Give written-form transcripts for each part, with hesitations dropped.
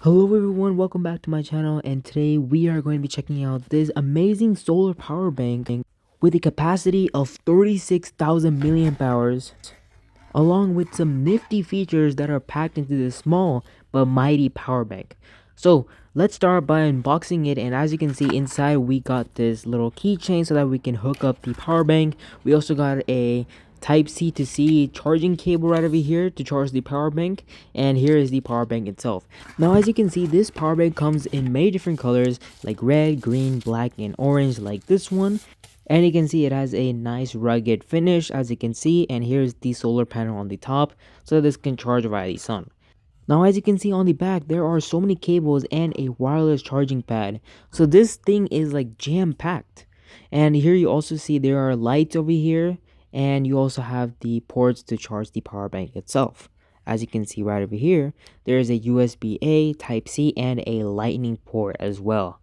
Hello everyone, welcome back to my channel, and today we are going to be checking out this amazing solar power bank with a capacity of 36,000 milliamp hours, along with some nifty features that are packed into this small but mighty power bank. So let's start by unboxing it, and as you can see inside we got this little keychain so that we can hook up the power bank. We also got a type C to C charging cable right over here to charge the power bank, and here is the power bank itself. Now as you can see, this power bank comes in many different colors like red, green, black, and orange like this one. And you can see it has a nice rugged finish as you can see, and here's the solar panel on the top so this can charge via the sun. Now as you can see on the back, there are so many cables and a wireless charging pad, so this thing is like jam packed. And here you also see there are lights over here, and you also have the ports to charge the power bank itself. As you can see right over here, there is a USB-A, type C, and a lightning port as well.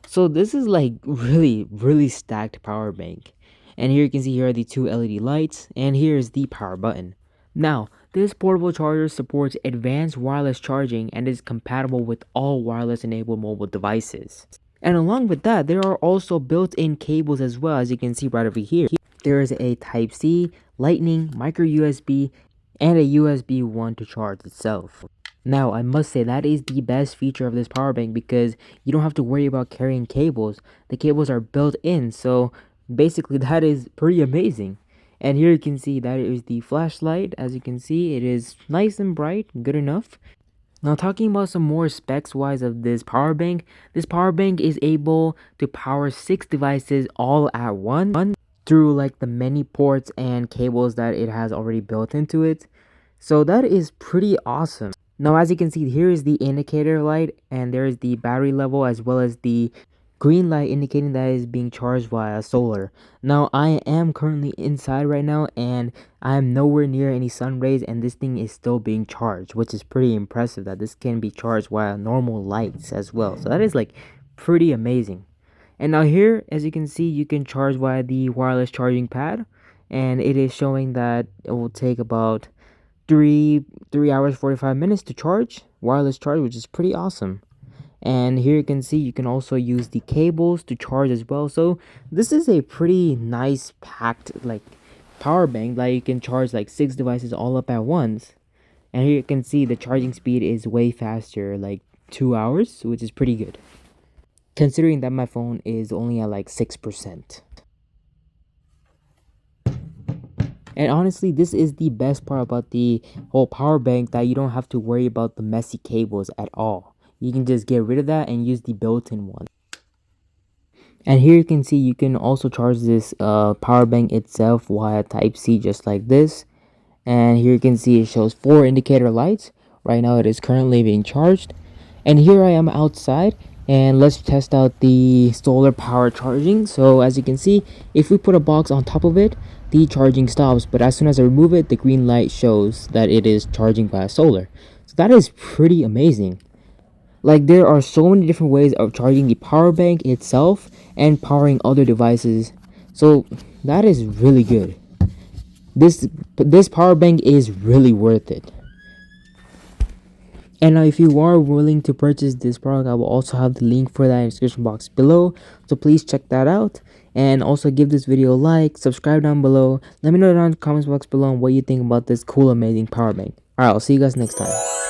So this is like really stacked power bank. And here you can see here are the two LED lights, and here is the power button. Now, this portable charger supports advanced wireless charging and is compatible with all wireless enabled mobile devices. And along with that, there are also built-in cables as well. As you can see right over here, there is a type C, lightning, micro USB, and a USB 1 to charge itself. Now, I must say that is the best feature of this power bank because you don't have to worry about carrying cables. The cables are built in, so basically that is pretty amazing. And here you can see that is the flashlight. As you can see, it is nice and bright, good enough. Now talking about some more specs wise of this power bank is able to power 6 devices all at once through like the many ports and cables that it has already built into it. So that is pretty awesome. Now as you can see, here is the indicator light, and there is the battery level as well as the green light indicating that it is being charged via solar. Now I am currently inside right now and I am nowhere near any sun rays, and this thing is still being charged, which is pretty impressive that this can be charged via normal lights as well. So that is like pretty amazing. And now here, as you can see, you can charge via the wireless charging pad, and it is showing that it will take about 3 hours 45 minutes to charge, wireless charge, which is pretty awesome. And here you can see you can also use the cables to charge as well. So this is a pretty nice packed like power bank that you can charge like 6 devices all up at once. And here you can see the charging speed is way faster, like 2 hours, which is pretty good considering that my phone is only at like 6%. And honestly, this is the best part about the whole power bank, that you don't have to worry about the messy cables at all. You can just get rid of that and use the built-in one. And here you can see you can also charge this power bank itself via type C just like this. And here you can see it shows 4 indicator lights. Right now it is currently being charged. And here I am outside, and let's test out the solar power charging. So as you can see, if we put a box on top of it, the charging stops, but as soon as I remove it, the green light shows that it is charging by solar. So that is pretty amazing. Like, there are so many different ways of charging the power bank itself and powering other devices, so that is really good. This power bank is really worth it. And now if you are willing to purchase this product, I will also have the link for that in the description box below, so please check that out. And also give this video a like, subscribe down below, let me know down in the comments box below what you think about this cool amazing power bank. Alright, I'll see you guys next time.